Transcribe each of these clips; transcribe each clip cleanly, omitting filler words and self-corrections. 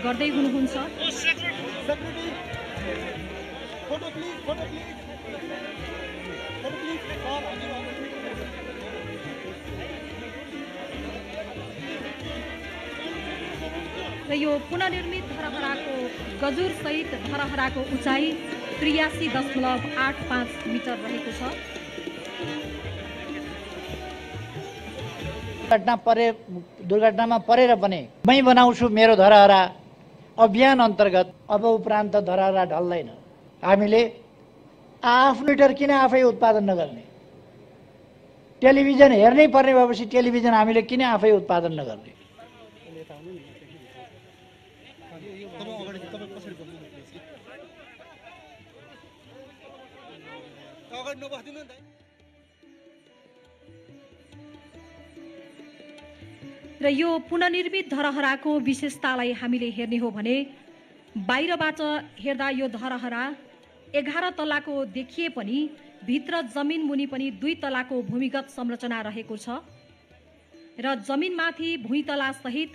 गर्दै हुनुहुन्छ। र यो पुनर्निर्मित धरहराको गजुरसहित धरहराको उचाइ 83.85 मिटर रहेको छ। दुर्घटनामा परेर पनि मै बनाउँछु मेरो धरहरा अभियान अन्तर्गत अब उपरान्त धरहरा ढल्दैन। हामीले आफ्नो मिटर किन आफै उत्पादन नगर्ने? टेलिभिजन हेर्नै पर्ने भएपछि टेलिभिजन हामीले किन आफै उत्पादन नगर्ने? र यो पुनर्निर्मित धरहराको विशेषतालाई हामीले हेर्ने हो भने बाहिरबाट हेर्दा यो धरहरा 11 तलाको देखिए पनि भित्र जमिन मुनि पनि 2 तलाको भूमिगत संरचना रहेको छ र जमिनमाथि भुइँतला सहित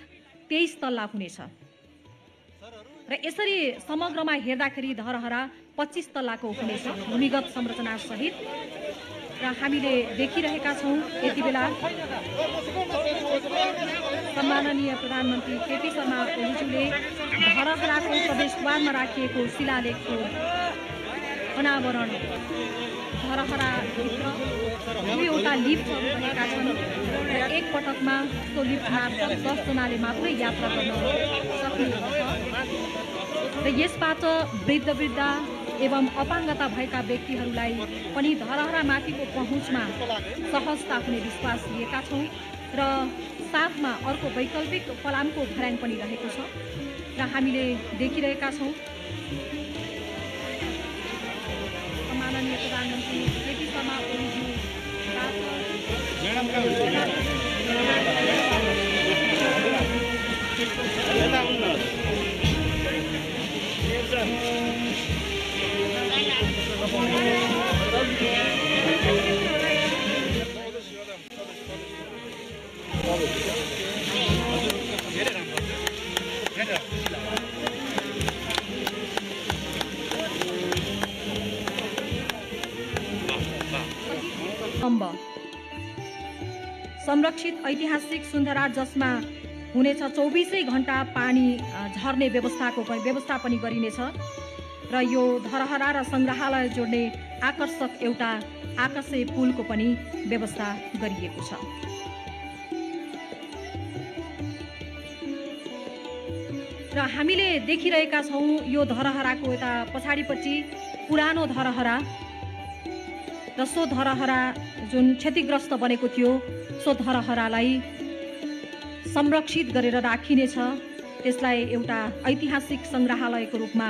23 तल्ला हुनेछ र यसरी समग्रमा हेर्दाखेरि धरहरा 25 तल्लाको हुनेछ भूमिगत संरचना सहित। र हामीले देखिरहेका छौँ यति बेला सम्माननीय प्रधानमन्त्री केपी शर्मा ओलीज्यूले धरहराको प्रवेशद्वारमा राखिएको शिलालेखको अनावरण धरहराभित्र दुईवटा लिफ्टहरू बनेका छन् र एक पटकमा त्यो लिफ्ट मार्फत 10 जनाले मात्रै यात्रा गर्न सक्ने र यसबाट वृद्ध एवं अपाङ्गता भएका व्यक्तिहरूलाई पनि धरहरामाथिको पहुँचमा सहजता हुने विश्वास लिएका छौँ र साथमा अर्को वैकल्पिक फलामको भर्याङ पनि रहेको छ र हामीले देखिरहेका छौँ सम्माननीय प्रधानमन्त्री केपी शर्मा ओलीज्यू संरक्षित ऐतिहासिक सुन्धरा जसमा हुनेछ 24 घण्टा पानी झर्ने व्यवस्था पनि गरिनेछ र यो धरहरा र संग्रहालय जोड्ने आकर्षक एउटा आकाशे पुलको पनि व्यवस्था गरिएको छ। र हामीले देखिरहेका छौँ यो धरहराको यता पछाडिपट्टि पुरानो धरहरा र सो धरहरा जुन क्षतिग्रस्त बनेको थियो सो धरहरालाई संरक्षित गरेर राखिनेछ। त्यसलाई एउटा ऐतिहासिक संग्रहालयको रूपमा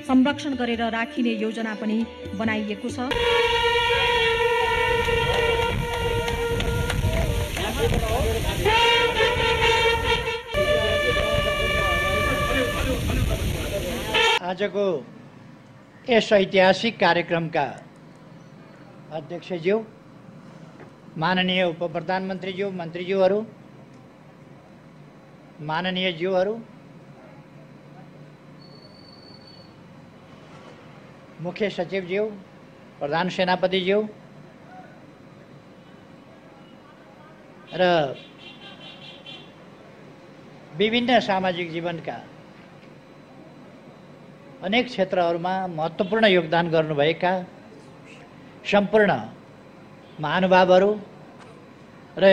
संरक्षण गरेर राखिने योजना पनि बनाइएको छ। आजको यस ऐतिहासिक कार्यक्रमका अध्यक्षज्यू, माननीय उपप्रधानमन्त्रीज्यू, मन्त्रीज्यूहरू, माननीय ज्यूहरू, मुख्य सचिवज्यू, प्रधान सेनापतिज्यू र विभिन्न सामाजिक जीवनका अनेक क्षेत्रहरूमा महत्त्वपूर्ण योगदान गर्नुभएका सम्पूर्ण महानुभावहरू र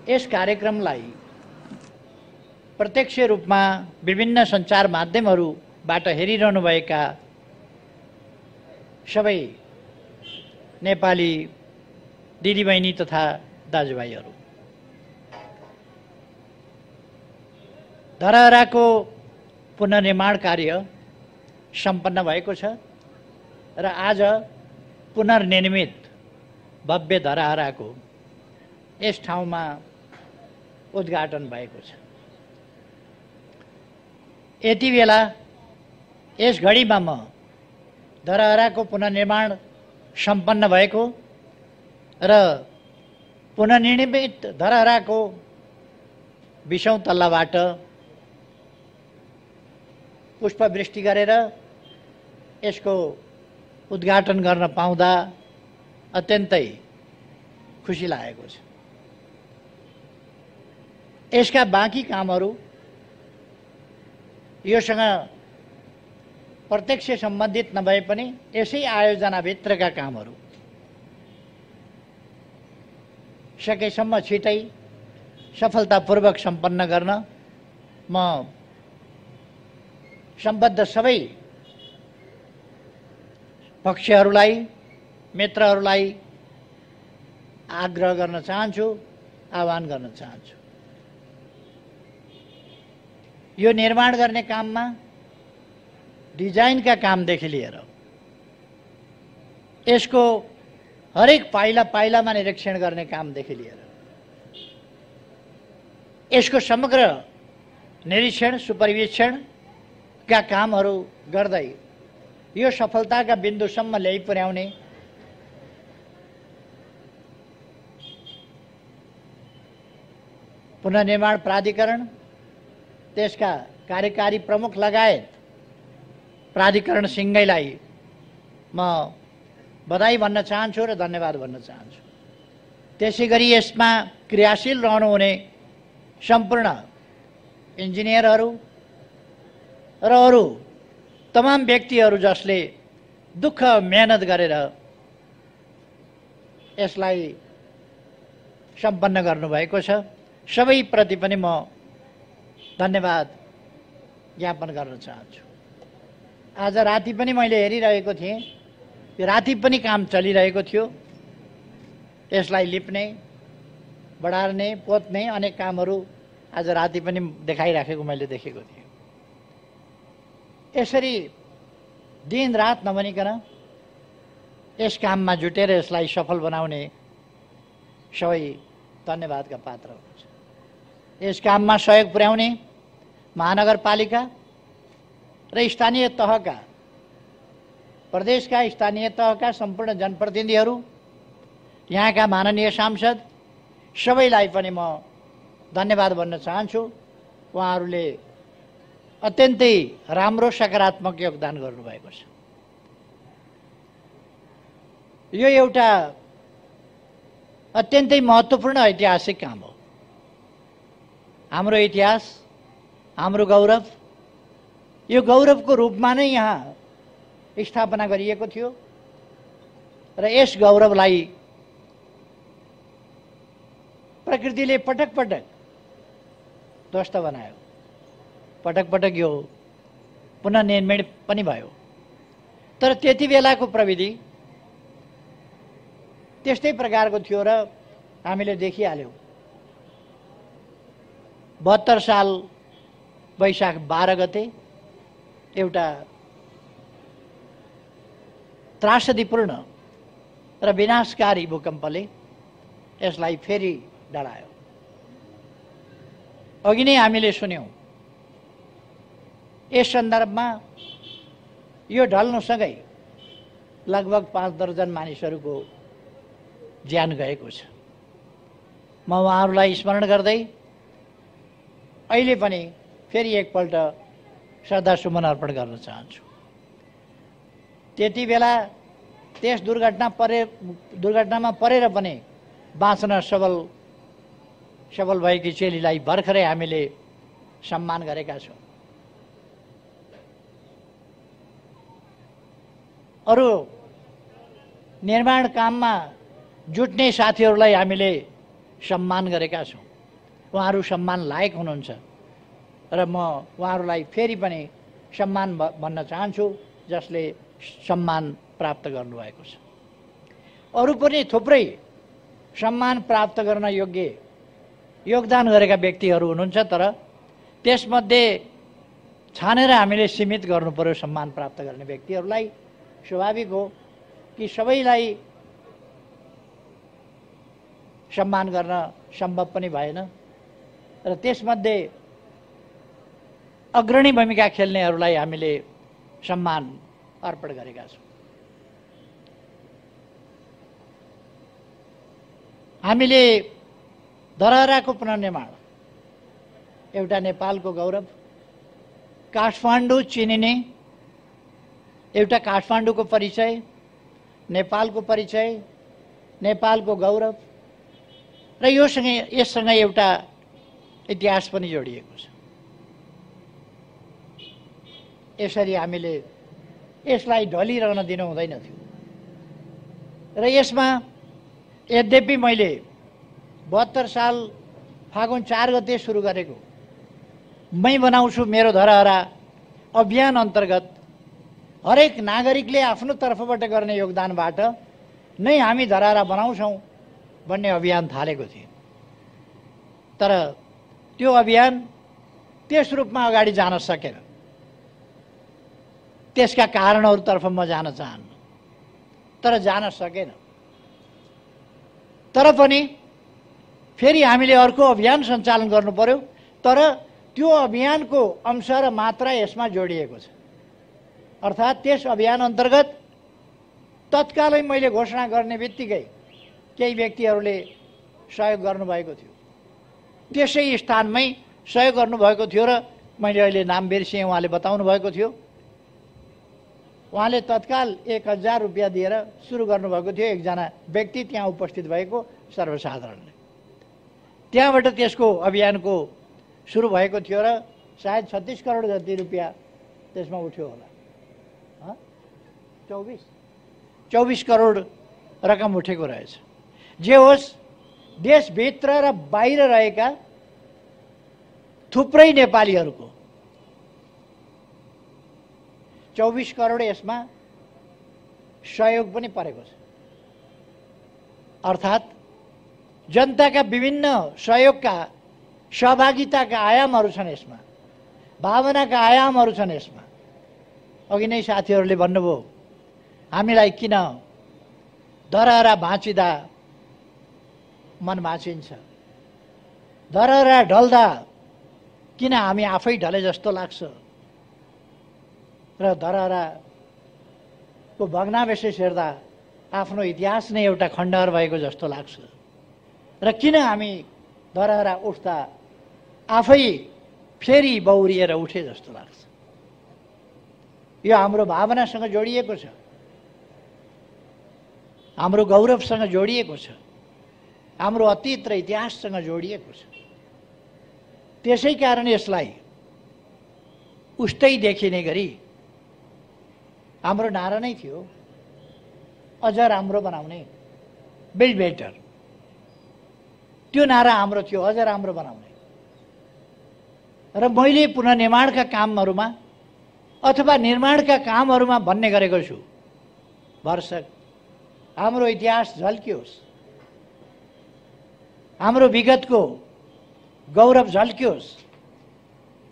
यस कार्यक्रमलाई प्रत्यक्ष रूपमा विभिन्न सञ्चार माध्यमहरूबाट हेरिरहनुभएका सबै नेपाली दिदीबहिनी तथा दाजुभाइहरू, धरहराको पुनर्निर्माण कार्य सम्पन्न भएको छ र आज पुनर्निर्मित भव्य धरहराको यस ठाउँमा उद्घाटन भएको छ। यति बेला यस घडीमा म धरहराको पुनर्निर्माण सम्पन्न भएको र पुनर्निर्मित धरहराको 20औं तल्लाबाट पुष्पवृष्टि गरेर यसको उद्घाटन गर्न पाउँदा अत्यन्तै खुसी लागेको छ। यसका बाँकी कामहरू योसँग प्रत्यक्ष सम्बन्धित नभए पनि यसै आयोजनाभित्रका कामहरू सकेसम्म छिटै सफलतापूर्वक सम्पन्न गर्न म सम्बद्ध सबै पक्षहरूलाई, मित्रहरूलाई आग्रह गर्न चाहन्छु, आह्वान गर्न चाहन्छु। यो निर्माण गर्ने काममा डिजाइनका कामदेखि लिएर यसको हरेक पाइला पाइलामा निरीक्षण गर्ने कामदेखि लिएर यसको समग्र निरीक्षण सुपरिवेक्षणका कामहरू गर्दै यो सफलताका बिन्दुसम्म ल्याइ पुर्याउने पुनर्निर्माण प्राधिकरण, त्यसका कार्यकारी प्रमुख लगायत प्राधिकरणसिंहैलाई म बधाई भन्न चाहन्छु र धन्यवाद भन्न चाहन्छु। त्यसैगरी यसमा क्रियाशील रहनुहुने सम्पूर्ण इन्जिनियरहरू र अरू तमाम व्यक्तिहरू जसले दुःख मेहनत गरेर यसलाई सम्पन्न गर्नुभएको छ, सबैप्रति पनि म धन्यवाद ज्ञापन गर्न चाहन्छु। आज राति पनि मैले हेरिरहेको थिएँ, राति पनि काम चलिरहेको थियो। यसलाई लिप्ने, बढार्ने, पोत्ने अनेक कामहरू आज राति पनि देखाइराखेको मैले देखेको थिएँ। यसरी दिन रात नभनिकन यस काममा जुटेर यसलाई सफल बनाउने सबै धन्यवादका पात्र हुनुहुन्छ। यस काममा सहयोग पुर्याउने महानगरपालिका र स्थानीय तहका, प्रदेशका स्थानीय तहका सम्पूर्ण जनप्रतिनिधिहरू, यहाँका माननीय सांसद सबैलाई पनि म धन्यवाद भन्न चाहन्छु। उहाँहरूले अत्यन्तै राम्रो सकारात्मक योगदान गर्नुभएको छ। यो एउटा अत्यन्तै महत्त्वपूर्ण ऐतिहासिक काम हो। हाम्रो इतिहास, हाम्रो गौरव, यो गौरवको रूपमा नै यहाँ स्थापना गरिएको थियो र यस गौरवलाई प्रकृतिले पटक पटक ध्वस्त बनायो। पटक पटक यो पुनर्निर्माण पनि भयो। तर त्यति बेलाको प्रविधि त्यस्तै प्रकारको थियो र हामीले देखिहाल्यौँ। 72 साल वैशाख 12 गते एउटा त्रासदीपूर्ण र विनाशकारी भूकम्पले यसलाई फेरि डढायो। अघि नै हामीले सुन्यौँ, यस सन्दर्भमा यो ढल्नुसँगै लगभग 5 दर्जन मानिसहरूको ज्यान गएको छ। म उहाँहरूलाई स्मरण गर्दै अहिले पनि फेरि एकपल्ट श्रद्धासुमन अर्पण गर्न चाहन्छु। त्यति बेला त्यस दुर्घटनामा परेर पनि बाँच्न सबल भएकी चेलीलाई भर्खरै हामीले सम्मान गरेका छौँ। अरू निर्माण काममा जुट्ने साथीहरूलाई हामीले सम्मान गरेका छौँ। उहाँहरू सम्मान लायक हुनुहुन्छ र म उहाँहरूलाई फेरि पनि सम्मान भन्न चाहन्छु, जसले सम्मान प्राप्त गर्नुभएको छ। अरू पनि थुप्रै सम्मान प्राप्त गर्न योग्य योगदान गरेका व्यक्तिहरू हुनुहुन्छ, तर त्यसमध्ये छानेर हामीले सीमित गर्नु पर्यो सम्मान प्राप्त गर्ने व्यक्तिहरूलाई। स्वाभाविक हो कि सबैलाई सम्मान गर्न सम्भव पनि भएन र त्यसमध्ये अग्रणी भूमिका खेल्नेहरूलाई हामीले सम्मान अर्पण गरेका छौँ। हामीले धरहराको पुनर्निर्माण एउटा नेपालको गौरव, काठमाडौँ चिनिने एउटा काठमाडौँको परिचय, नेपालको परिचय, नेपालको गौरव र यससँग एउटा इतिहास पनि जोडिएको छ। यसरी हामीले यसलाई ढलिरहन दिनु हुँदैन थियो र यसमा यद्यपि मैले 72 साल फागुन 4 गते सुरु गरेको मै बनाउँछु मेरो धरहरा अभियान अन्तर्गत हरेक नागरिकले आफ्नो तर्फबाट गर्ने योगदानबाट नै हामी धरहरा बनाउँछौँ भन्ने अभियान थालेको थिए। तर त्यो अभियान त्यस रूपमा अगाडि जान सकेन। त्यसका कारणहरूतर्फ म जान चाहन्न, तर जान सकेन। तर पनि फेरि हामीले अर्को अभियान सञ्चालन गर्नु पर्यो। तर त्यो अभियानको अंश र मात्रा यसमा जोडिएको छ। अर्थात् त्यस अभियान अन्तर्गत तत्कालै मैले घोषणा गर्ने बित्तिकै केही व्यक्तिहरूले सहयोग गर्नुभएको थियो। त्यसै स्थानमै सहयोग गर्नुभएको थियो र मैले अहिले नाम बिर्सेँ, उहाँले बताउनु भएको थियो। उहाँले तत्काल 1000 रुपियाँ दिएर सुरु गर्नुभएको थियो, एकजना व्यक्ति त्यहाँ उपस्थित भएको सर्वसाधारणले। त्यहाँबाट त्यसको अभियानको सुरु भएको थियो र सायद 36 करोड जति रुपियाँ त्यसमा उठ्यो होला। 24 करोड रकम उठेको रहेछ। जे होस्, देशभित्र र बाहिर रहेका थुप्रै नेपालीहरूको 24 करोड यसमा सहयोग पनि परेको छ। अर्थात् जनताका विभिन्न सहयोगका सहभागिताका आयामहरू छन् यसमा, भावनाका आयामहरू छन् यसमा। अघि नै साथीहरूले भन्नुभयो हामीलाई किन धरहरा भाँचिँदा मन भाँचिन्छ, धरहरा ढल्दा किन हामी आफै ढले जस्तो लाग्छ र धरहराको भग्नावशेष हेर्दा आफ्नो इतिहास नै एउटा खण्डहर भएको जस्तो लाग्छ र किन हामी धरहरा उठ्दा आफै फेरि बौरिएर उठे जस्तो लाग्छ। यो हाम्रो भावनासँग जोडिएको छ, हाम्रो गौरवसँग जोडिएको छ, हाम्रो अतीत र इतिहाससँग जोडिएको छ। त्यसै कारण यसलाई उस्तै देखिने गरी हाम्रो नारा नै थियो, अझ राम्रो बनाउने, बिल्ड बेटर। त्यो नारा हाम्रो थियो, अझ राम्रो बनाउने। र मैले पुनर्निर्माणका कामहरूमा अथवा निर्माणका कामहरूमा भन्ने गरेको छु, भरसक हाम्रो इतिहास झल्कियोस्, हाम्रो विगतको गौरव झल्कियोस्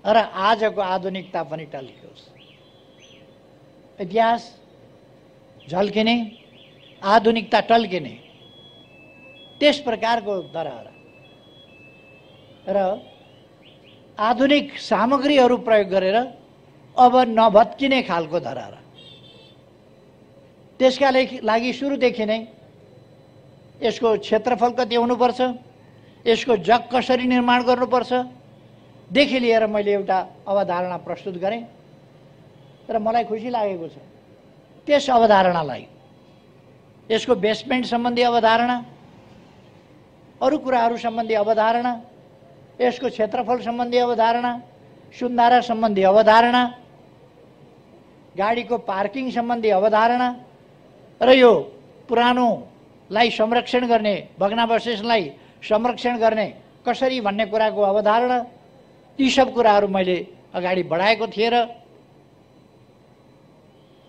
र आजको आधुनिकता पनि टल्कियोस्। इतिहास झल्किने, आधुनिकता टल्किने, त्यस प्रकारको धरहरा र आधुनिक सामग्रीहरू प्रयोग गरेर अब नभत्किने खालको धरहरा। त्यसका लागि सुरुदेखि नै यसको क्षेत्रफल कति हुनुपर्छ, यसको जग कसरी निर्माण गर्नुपर्छ देखि लिएर मैले एउटा अवधारणा प्रस्तुत गरेँ र मलाई खुसी लागेको छ त्यस अवधारणालाई, यसको बेसमेन्ट सम्बन्धी अवधारणा, अरू कुराहरू सम्बन्धी अवधारणा, यसको क्षेत्रफल सम्बन्धी अवधारणा, सुन्धारा सम्बन्धी अवधारणा, गाडीको पार्किङ सम्बन्धी अवधारणा र यो पुरानोलाई संरक्षण गर्ने, भग्नावशेषलाई संरक्षण गर्ने कसरी भन्ने कुराको अवधारणा, ती सब कुराहरू मैले अगाडि बढाएको थिएँ र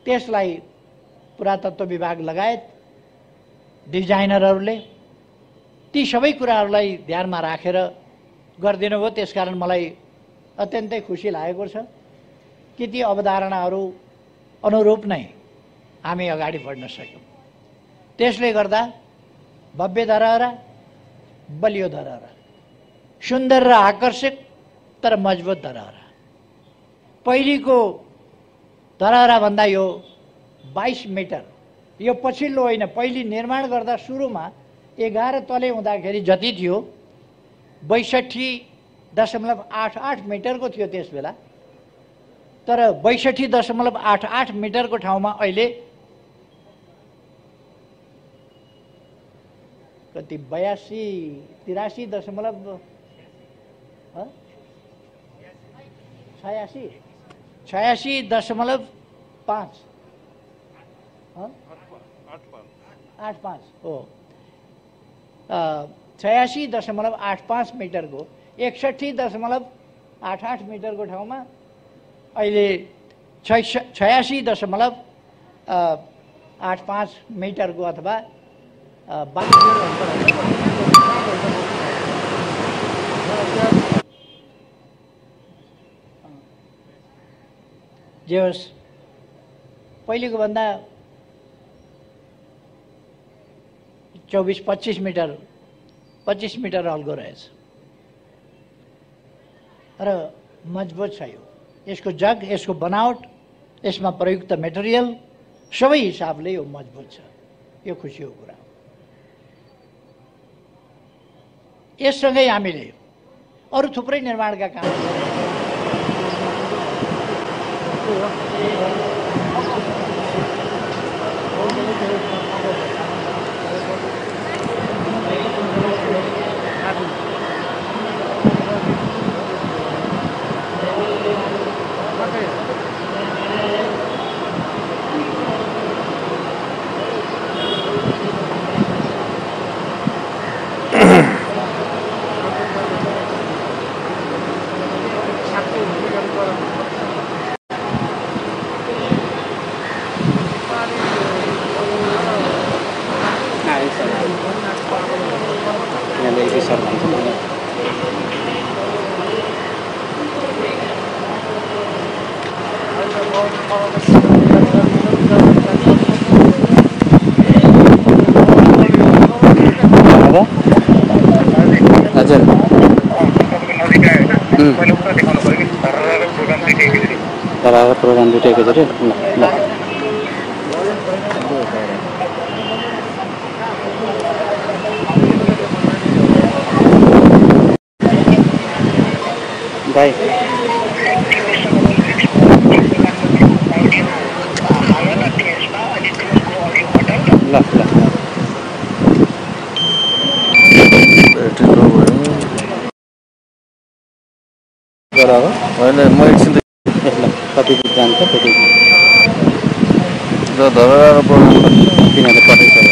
त्यसलाई पुरातत्व विभाग लगायत डिजाइनरहरूले ती सबै कुराहरूलाई ध्यानमा राखेर गरिदिनु भयो। त्यसकारण मलाई अत्यन्तै खुसी लागेको छ कि ती अवधारणाहरू अनुरूप नै हामी अगाडि बढ्न सक्यौँ। त्यसले गर्दा भव्य धरहरा, बलियो धरहरा, सुन्दर र आकर्षक तर मजबुत धरहरा। पहिलेको धरहरा भन्दा यो 22 मिटर, यो पछिल्लो होइन, पहिले निर्माण गर्दा सुरुमा 11 तले हुँदाखेरि जति थियो 62.88 मिटरको थियो त्यस बेला तर 62.88 मिटरको ठाउँमा अहिले कति 83 दशमलव 86.5 85 हो 86.85 मिटरको 61.88 मिटरको ठाउँमा अहिले 86.85 मिटरको अथवा जे होस् पहिलेको भन्दा 24-25 मिटर 25 मिटर अल्गो रहेछ र मजबुत छ यो। यसको जग, यसको बनावट, यसमा प्रयुक्त मेटेरियल सबै हिसाबले यो मजबुत छ। यो खुसीको कुरा हो। यससँगै हामीले अरू थुप्रै निर्माणका काम प्रोग्राम दुईटा एकैचोटि भाइ ल होइन म एकछिन कति जान्छ त्यति धरहरा तिनीहरूले पठाइसकेर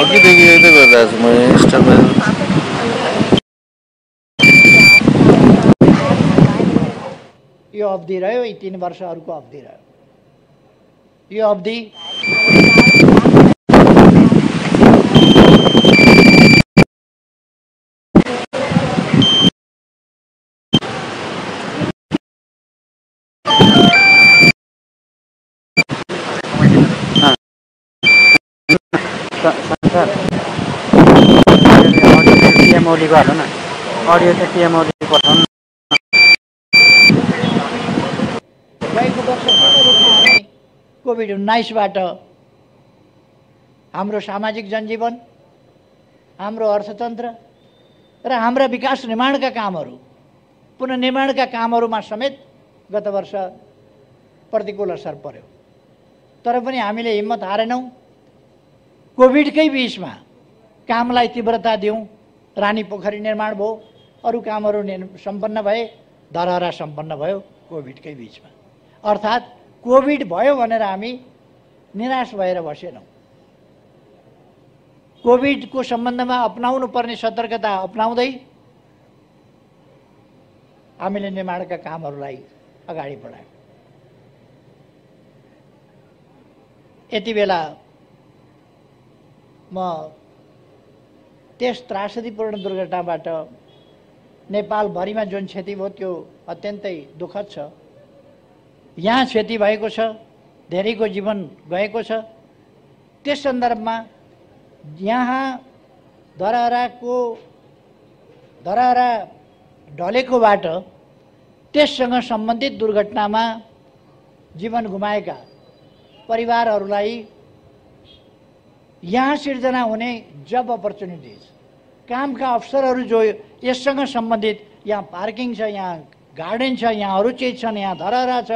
अघिदेखि यतै गरिरहेको छु म इन्स्टामा। यो अवधि रह्यो, यी 3 वर्षहरूको अवधि रह्यो। यो अवधि टिएमओलीको हाल्नु न, अडियो चाहिँ टिएमओली पठाउनु। गएको वर्ष कोभिड-19बाट हाम्रो सामाजिक जनजीवन, हाम्रो अर्थतन्त्र र हाम्रा विकास निर्माणका कामहरू, पुनर्निर्माणका कामहरूमा समेत गत वर्ष प्रतिकूल असर पर्यो। तर पनि हामीले हिम्मत हारेनौँ। कोभिडकै बीचमा कामलाई तीव्रता दियौँ। रानी पोखरी निर्माण भयो, अरू कामहरू सम्पन्न भए, धरहरा सम्पन्न भयो कोभिडकै बीचमा। अर्थात् कोभिड भयो भनेर हामी निराश भएर बसेनौँ। कोभिडको सम्बन्धमा अपनाउनु पर्ने सतर्कता अपनाउँदै हामीले निर्माणका कामहरूलाई अगाडि बढायौँ। यति बेला म त्यस त्रासदीपूर्ण दुर्घटनाबाट नेपालभरिमा जुन क्षति भयो त्यो अत्यन्तै दुःखद छ। यहाँ क्षति भएको छ, धेरैको जीवन गएको छ। त्यस सन्दर्भमा यहाँ धरहरा ढलेकोबाट त्यससँग सम्बन्धित दुर्घटनामा जीवन गुमाएका परिवारहरूलाई यहाँ सिर्जना हुने जब अपर्च्युनिटिज, कामका अवसरहरू जो यससँग सम्बन्धित, यहाँ पार्किङ छ, यहाँ गार्डन छ, यहाँ अरू चिज छन्, यहाँ धरहरा छ,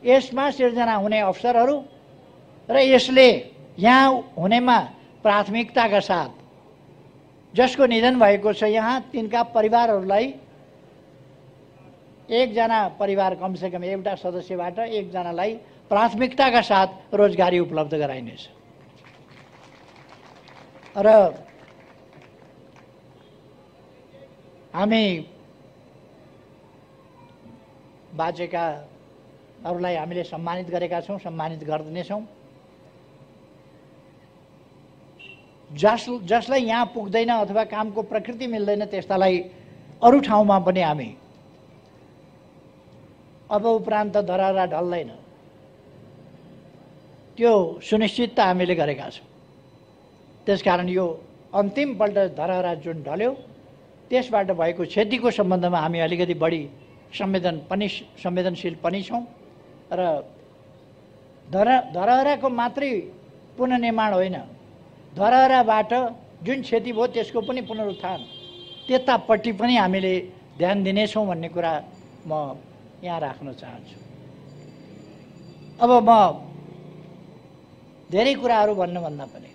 यसमा सिर्जना हुने अवसरहरू र यसले यहाँ हुनेमा प्राथमिकताका साथ जसको निधन भएको छ यहाँ तिनका परिवारहरूलाई एकजना परिवार कमसेकम एउटा सदस्यबाट एकजनालाई प्राथमिकताका साथ रोजगारी उपलब्ध गराइनेछ। र हामी बाँचेकाहरूलाई हामीले सम्मानित गरेका छौँ, सम्मानित गर्दैछौँ। जसलाई यहाँ पुग्दैन अथवा कामको प्रकृति मिल्दैन त्यस्तालाई अरू ठाउँमा पनि हामी अब उपरान्त धरहरा ढल्दैन त्यो सुनिश्चित हामीले गरेका छौँ। त्यसकारण यो अन्तिमपल्ट धरहरा जुन ढल्यो त्यसबाट भएको क्षतिको सम्बन्धमा हामी अलिकति बढी संवेदनशील पनि छौँ र धरहराको मात्रै पुनर्निर्माण होइन, धरहराबाट जुन क्षति भयो त्यसको पनि पुनरुत्थान त्यतापट्टि पनि हामीले ध्यान दिनेछौँ भन्ने कुरा म यहाँ राख्न चाहन्छु। अब म धेरै कुराहरू भन्नुभन्दा पनि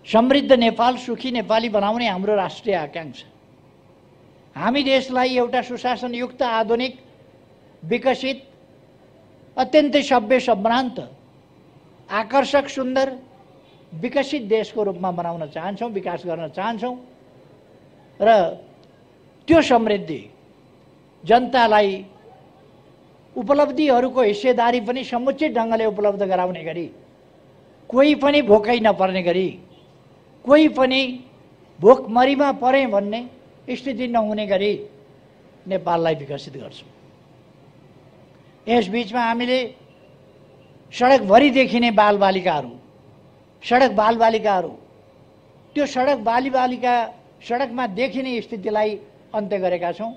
समृद्ध नेपाल, सुखी नेपाली बनाउने हाम्रो राष्ट्रिय आकांक्षा, हामी देशलाई एउटा सुशासनयुक्त, आधुनिक, विकसित, अत्यन्तै सभ्य, सम्भ्रान्त, आकर्षक, सुन्दर, विकसित देशको रूपमा बनाउन चाहन्छौँ, विकास गर्न चाहन्छौँ र त्यो समृद्धि जनतालाई उपलब्धिहरूको हिस्सेदारी पनि समुचित ढङ्गले उपलब्ध गराउने गरी, कोही पनि भोकै नपर्ने गरी, कोही पनि भोकमरीमा परे भन्ने स्थिति नहुने गरी नेपाललाई विकसित गर्छौँ। यसबीचमा हामीले सडकभरि देखिने बालबालिकाहरू, सडक बालबालिकाहरू, त्यो सडक बालबालिका सडकमा देखिने स्थितिलाई अन्त्य गरेका छौँ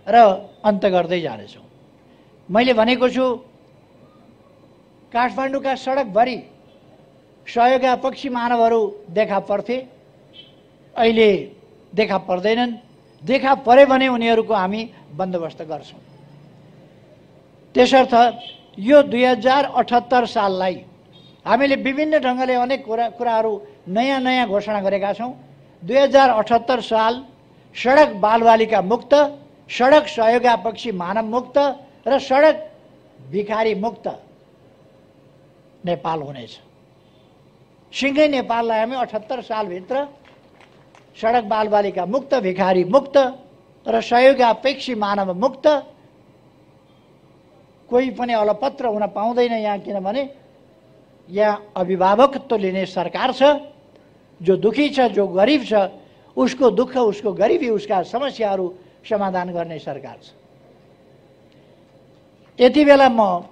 र अन्त्य गर्दै जानेछौँ। मैले भनेको छु काठमाडौँका सडकभरि सहयोगापक्षी मानवहरू देखा पर्थे, अहिले देखा पर्दैनन्। देखा परे भने उनीहरूको हामी बन्दोबस्त गर्छौँ। त्यसर्थ यो 2078 साललाई हामीले विभिन्न ढङ्गले अनेक कुराहरू नयाँ नयाँ घोषणा गरेका छौँ। 2078 साल सडक बालबालिका मुक्त, सडक सहयोगापक्षी मानव मुक्त र सडक भिखारी मुक्त नेपाल हुनेछ। सिँगै नेपाललाई हामी 78 सालभित्र सडक बालबालिका मुक्त, भिखारी मुक्त र सहयोगापेक्षी मानव मुक्त, कोही पनि अलपत्र हुन पाउँदैन यहाँ, किनभने यहाँ अभिभावकत्व लिने सरकार छ। जो दुखी छ, जो गरिब छ, उसको दुःख, उसको गरिबी, उसका समस्याहरू समाधान गर्ने सरकार छ। यति बेला म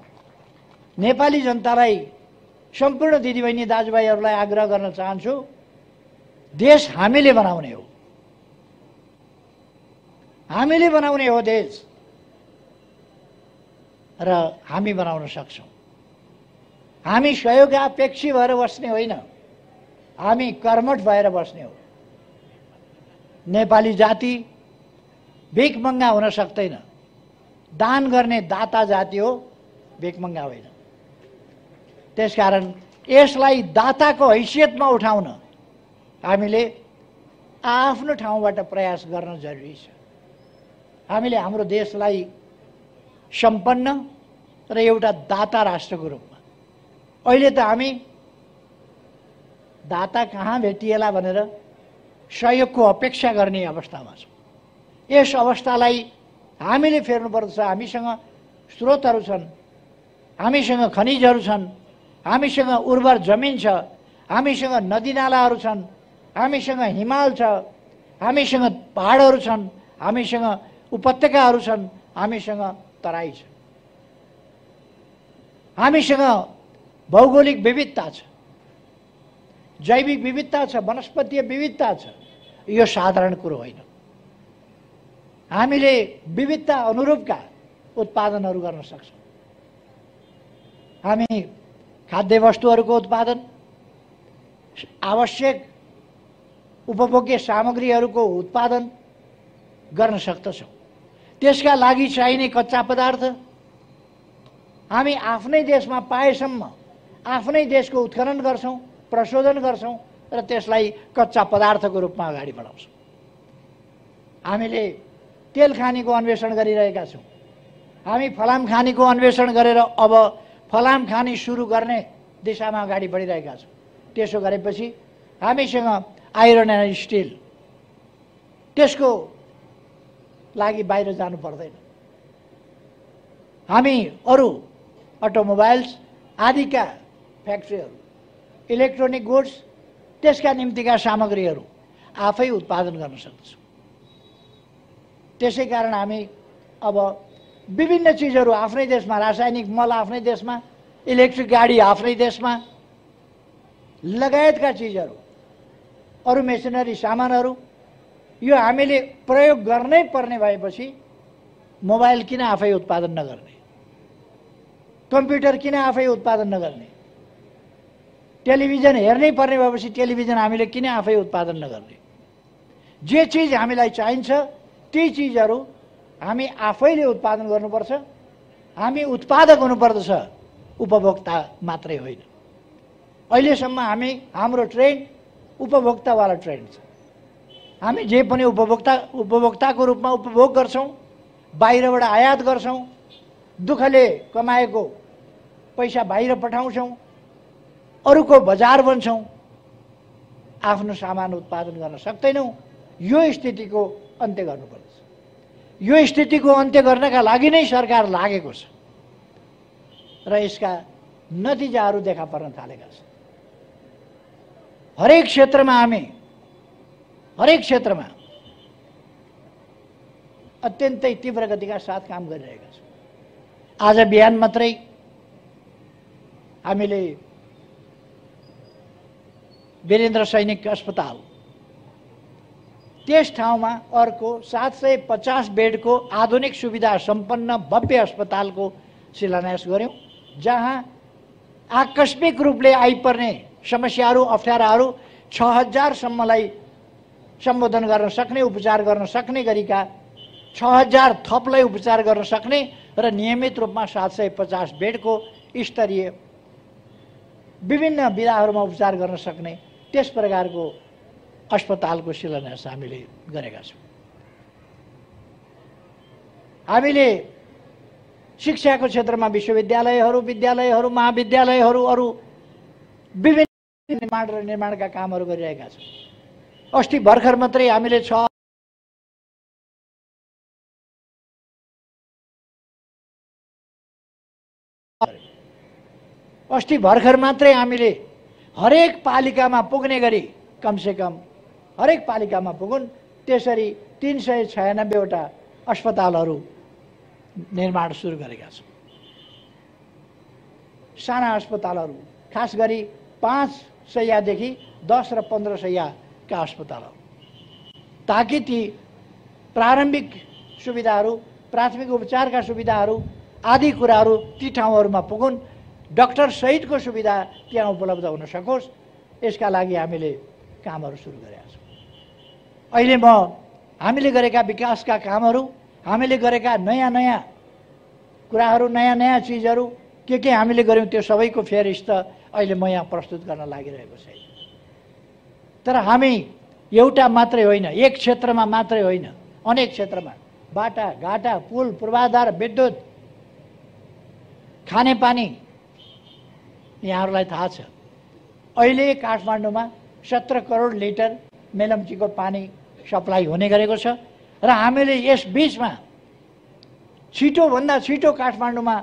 नेपाली जनतालाई, सम्पूर्ण दिदीबहिनी दाजुभाइहरूलाई आग्रह गर्न चाहन्छु, देश हामीले बनाउने हो, हामीले बनाउने हो देश र हामी बनाउन सक्छौँ। हामी सहयोगापेक्षी भएर बस्ने होइन, हामी कर्मठ भएर बस्ने हो। नेपाली जाति भिखमङ्गा हुन सक्दैन, दान गर्ने दाता जाति हो, भिखमङ्गा होइन। त्यसकारण यसलाई दाताको हैसियतमा उठाउन हामीले आफ्नो ठाउँबाट प्रयास गर्न जरुरी छ। हामीले हाम्रो देशलाई सम्पन्न र एउटा दाता राष्ट्रको रूपमा, अहिले त हामी दाता कहाँ भेटिएला भनेर सहयोगको अपेक्षा गर्ने अवस्थामा छौँ। यस अवस्थालाई हामीले फेर्नुपर्दछ। हामीसँग स्रोतहरू छन्, हामीसँग खनिजहरू छन्, हामीसँग उर्वर जमिन छ, हामीसँग नदीनालाहरू छन्, हामीसँग हिमाल छ, हामीसँग पहाडहरू छन्, हामीसँग उपत्यकाहरू छन्, हामीसँग तराई छ, हामीसँग भौगोलिक विविधता छ, जैविक विविधता छ, वनस्पतीय विविधता छ। यो साधारण कुरो होइन। हामीले विविधता अनुरूपका उत्पादनहरू गर्न सक्छौँ। हामी खाद्य वस्तुहरूको उत्पादन, आवश्यक उपभोग्य सामग्रीहरूको उत्पादन, गर्न सक्दछौँ। त्यसका लागि चाहिने कच्चा पदार्थ हामी आफ्नै देशमा पाएसम्म आफ्नै देशको उत्खनन गर्छौँ, प्रशोधन गर्छौँ र त्यसलाई कच्चा पदार्थको रूपमा अगाडि बढाउँछौँ। हामीले तेल खानीको अन्वेषण गरिरहेका छौँ। हामी फलाम खानीको अन्वेषण गरेर अब फलाम खानी सुरु गर्ने दिशामा अगाडि बढिरहेका छौँ। त्यसो गरेपछि हामीसँग आइरन एन्ड स्टिल, त्यसको लागि बाहिर जानु पर्दैन। हामी अरू अटोमोबाइल्स आदिका फ्याक्ट्रीहरू, इलेक्ट्रोनिक गुड्स, त्यसका निम्तिका सामग्रीहरू आफै उत्पादन गर्न सक्दछौँ। त्यसै कारण हामी अब विभिन्न चिजहरू आफ्नै देशमा, रासायनिक मल आफ्नै देशमा, इलेक्ट्रिक गाडी आफ्नै देशमा लगायतका चिजहरू, अरू मेसिनरी सामानहरू यो हामीले प्रयोग गर्नै पर्ने भएपछि मोबाइल किन आफै उत्पादन नगर्ने, कम्प्युटर किन आफै उत्पादन नगर्ने, टेलिभिजन हेर्नै पर्ने भएपछि टेलिभिजन हामीले किन आफै उत्पादन नगर्ने। जे चिज हामीलाई चाहिन्छ ती चिजहरू हामी आफैले उत्पादन गर्नुपर्छ। हामी उत्पादक हुनुपर्दछ, उपभोक्ता मात्रै होइन। अहिलेसम्म हाम्रो ट्रेन्ड उपभोक्तावाला ट्रेन्ड छ। हामी जे पनि उपभोक्ताको रूपमा उपभोग गर्छौँ, बाहिरबाट आयात गर्छौँ, दुःखले कमाएको पैसा बाहिर पठाउँछौँ, अरूको बजार बन्छौँ, आफ्नो सामान उत्पादन गर्न सक्दैनौँ। यो स्थितिको अन्त्य गर्नुपर्छ। यो स्थितिको अन्त्य गर्नका लागि नै सरकार लागेको छ र यसका नतिजाहरू देखा पर्न थालेका छन्। हरेक क्षेत्रमा अत्यन्तै तीव्र गतिका साथ काम गरिरहेका छौँ। आज बिहान मात्रै हामीले वीरेन्द्र सैनिक अस्पताल, त्यस ठाउँमा अर्को 750 बेडको आधुनिक सुविधा सम्पन्न भव्य अस्पतालको शिलान्यास गऱ्यौँ, जहाँ आकस्मिक रूपले आइपर्ने समस्याहरू, अप्ठ्याराहरू 6000 सम्मलाई सम्बोधन गर्न सक्ने, उपचार गर्न सक्ने गरीका 6000 थपलाई उपचार गर्न सक्ने र नियमित रूपमा 750 बेडको स्तरीय विभिन्न विधाहरूमा उपचार गर्न सक्ने त्यस प्रकारको अस्पतालको शिलान्यास हामीले गरेका छौँ। हामीले शिक्षाको क्षेत्रमा विश्वविद्यालयहरू, विद्यालयहरू, महाविद्यालयहरू, अरू विभिन्न निर्माण र निर्माणका कामहरू गरिरहेका छौँ। अस्ति भर्खर मात्रै हामीले हरेक पालिकामा पुग्ने गरी कमसेकम हरेक पालिकामा पुगुन् त्यसरी 396वटा अस्पतालहरू निर्माण सुरु गरेका छौँ। साना अस्पतालहरू, खास गरी 5 शय्यादेखि 10 र 15 शय्याका अस्पतालहरू, ताकि ती प्रारम्भिक सुविधाहरू, प्राथमिक उपचारका सुविधाहरू आदि कुराहरू ती ठाउँहरूमा पुगुन्, डाक्टर सहितको सुविधा त्यहाँ उपलब्ध हुन सकोस्। यसका लागि हामीले कामहरू सुरु गरेका छौँ। अहिले हामीले गरेका विकासका कामहरू, हामीले गरेका नयाँ नयाँ कुराहरू, नयाँ नयाँ चिजहरू के हामीले गर्यौँ त्यो सबैको फेरिस्त अहिले म यहाँ प्रस्तुत गर्न लागिरहेको छैन। तर हामी एउटा मात्रै होइन, एक क्षेत्रमा मात्रै होइन, अनेक क्षेत्रमा बाटा घाटा, पुल, पूर्वाधार, विद्युत, खानेपानी, यहाँहरूलाई थाहा छ अहिले काठमाडौँमा 17 करोड लिटर मेलम्चीको पानी सप्लाई हुने गरेको छ र हामीले यस बीचमा छिटोभन्दा छिटो काठमाडौँमा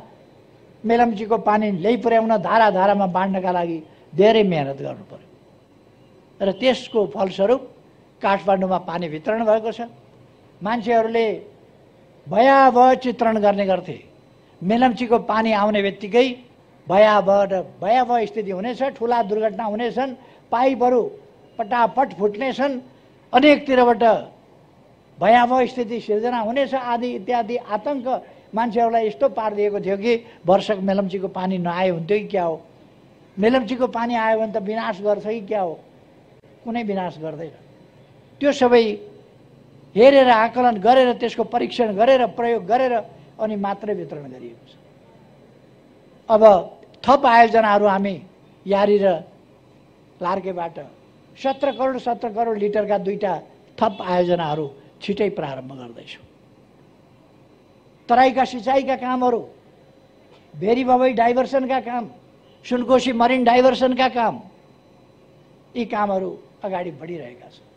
मेलम्चीको पानी ल्याइपुर्याउन, धाराधारामा बाँड्नका लागि धेरै मेहनत गर्नु पर्यो र त्यसको फलस्वरूप काठमाडौँमा पानी वितरण भएको छ। मान्छेहरूले भयावह चित्रण गर्ने गर्थे, मेलम्चीको पानी आउने बित्तिकै भयावह स्थिति हुनेछ, ठुला दुर्घटना हुनेछन्, पाइपहरू पटापट फुट्नेछन्, अनेकतिरबाट भयावह स्थिति सिर्जना हुनेछ आदि इत्यादि आतंक मान्छेहरूलाई यस्तो पारिदिएको थियो कि वर्षक मेलम्चीको पानी नआए हुन्थ्यो कि क्या हो, मेलम्चीको पानी आयो भने त विनाश गर्छ कि क्या हो, कुनै विनाश गर्दैन। त्यो सबै हेरेर आकलन गरेर त्यसको परीक्षण गरेर प्रयोग गरेर अनि मात्रै वितरण गरिएको छ। अब थप आयोजनाहरू हामी यारी र लार्केबाट 17 करोड लिटरका 2टा थप आयोजनाहरू छिटै प्रारम्भ गर्दैछौँ। तराईका सिँचाइका कामहरू, भेरी भवई डाइभर्सनका काम, सुनकोशी मरिन डाइभर्सनका काम, यी कामहरू अगाडि बढिरहेका छन्।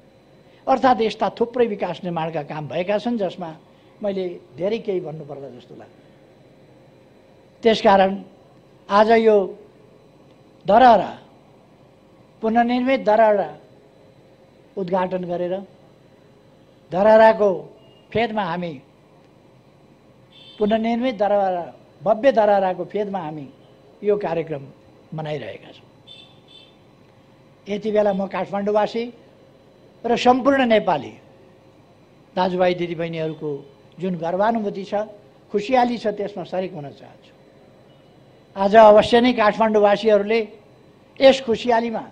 अर्थात् यस्ता थुप्रै विकास निर्माणका काम भएका छन् जसमा मैले धेरै केही भन्नुपर्ला जस्तो लाग्छ। त्यसकारण आज यो धरहरा, पुनर्निर्मित धरहरा उद्घाटन गरेर धरहराको फेदमा हामी पुनर्निर्मित धरहरा, भव्य धरहराको फेदमा हामी यो कार्यक्रम मनाइरहेका छौँ। यति बेला म काठमाडौँवासी र सम्पूर्ण नेपाली दाजुभाइ दिदीबहिनीहरूको जुन गर्वानुभूति छ, खुसियाली छ, त्यसमा सरिक हुन चाहन्छु। आज अवश्य नै काठमाडौँवासीहरूले यस खुसियालीमा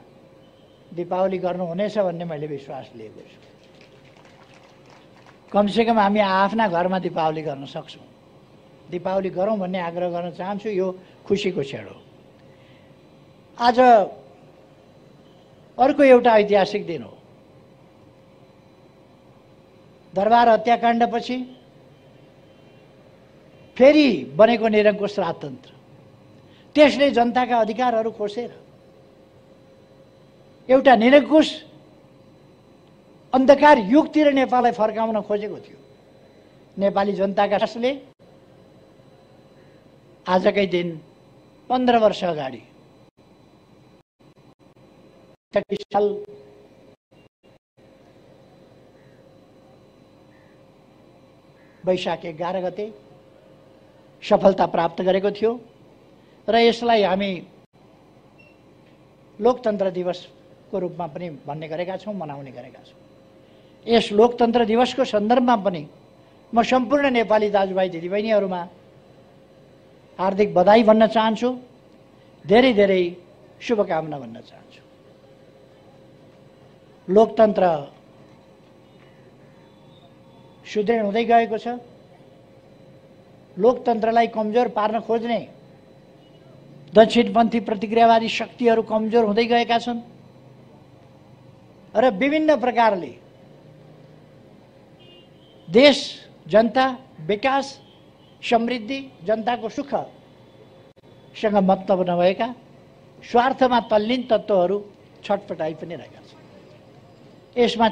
दीपावली गर्नुहुनेछ भन्ने मैले विश्वास लिएको छु। कमसेकम हामी आफ्ना घरमा दीपावली गर्न सक्छौँ। दीपावली गरौँ भन्ने आग्रह गर्न चाहन्छु। यो खुसीको क्षण हो। आज अर्को एउटा ऐतिहासिक दिन हो। दरबार हत्याकाण्डपछि फेरि बनेको निरङ्कुश राजतन्त्र, त्यसले जनताका अधिकारहरू खोसेर एउटा निरङ्कुश अन्धकार युगतिर नेपाललाई फर्काउन खोजेको थियो। नेपाली जनताका सासले आजकै दिन 15 वर्ष अगाडि 36 साल वैशाख 11 गते सफलता प्राप्त गरेको थियो र यसलाई हामी लोकतन्त्र दिवसको रूपमा पनि भन्ने गरेका छौँ, मनाउने गरेका छौँ। यस लोकतन्त्र दिवसको सन्दर्भमा पनि म सम्पूर्ण नेपाली दाजुभाइ दिदीबहिनीहरूमा हार्दिक बधाई भन्न चाहन्छु, धेरै धेरै शुभकामना भन्न चाहन्छु। लोकतन्त्र सुदृढ हुँदै गएको छ। लोकतन्त्रलाई कमजोर पार्न खोज्ने दक्षिणपन्थी प्रतिक्रियावादी शक्तिहरू कमजोर हुँदै गएका छन् र विभिन्न प्रकारले देश, जनता, विकास, समृद्धि, जनताको सुखसँग मतलब नभएका स्वार्थमा तल्लीन तत्त्वहरू छटपटाइ पनि रहेका छन्। यसमा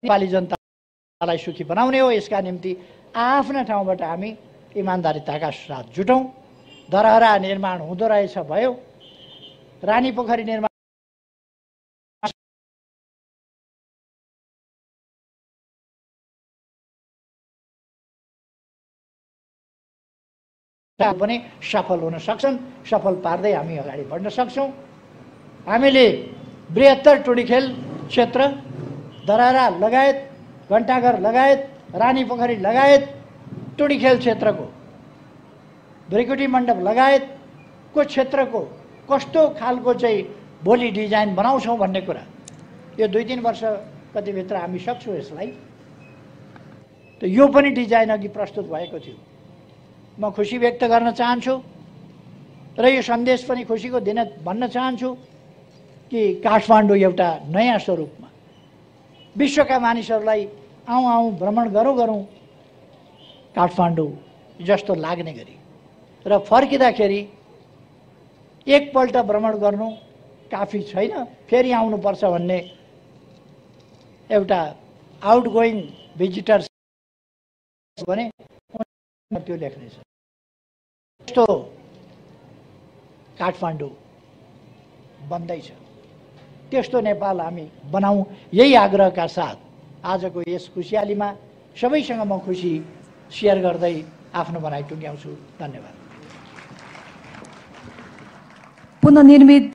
नेपाली जनतालाई सुखी बनाउने हो। यसका निम्ति आफ्ना ठाउँबाट हामी इमान्दारिताका साथ जुटौँ। धरहरा निर्माण हुँदो रहेछ भयो, रानी पोखरी निर्माण पनि सफल हुन सक्छन्। सफल पार्दै हामी अगाडि बढ्न सक्छौँ। हामीले बृहत्तर टुँडिखेल क्षेत्र, धरहरा लगायत, घण्टाघर लगायत, रानी पोखरी लगायत टुँडिखेल क्षेत्रको, भृकुटी मण्डप लगायतको क्षेत्रको कस्तो खालको चाहिँ भोलि डिजाइन बनाउँछौँ भन्ने कुरा यो 2-3 वर्ष कतिभित्र हामी सक्छौँ यसलाई। त यो पनि डिजाइन अघि प्रस्तुत भएको थियो। म खुसी व्यक्त गर्न चाहन्छु र यो सन्देश पनि खुसीको दिन भन्न चाहन्छु कि काठमाडौँ एउटा नयाँ स्वरूपमा विश्वका मानिसहरूलाई आउँ भ्रमण गरौँ काठमाडौँ जस्तो लाग्ने गरी र फर्किँदाखेरि एकपल्ट भ्रमण गर्नु काफी छैन, फेरि आउनुपर्छ भन्ने एउटा आउटगोइङ भिजिटर्स भने त्यो लेख्नेछ। यस्तो काठमाडौँ बन्दैछ, त्यस्तो नेपाल हामी बनाऊँ, यही आग्रहका साथ आजको यस खुसियालीमा सबैसँग म खुसी सेयर गर्दै आफ्नो भनाइ टुङ्ग्याउँछु। धन्यवाद। पुनर्निर्मित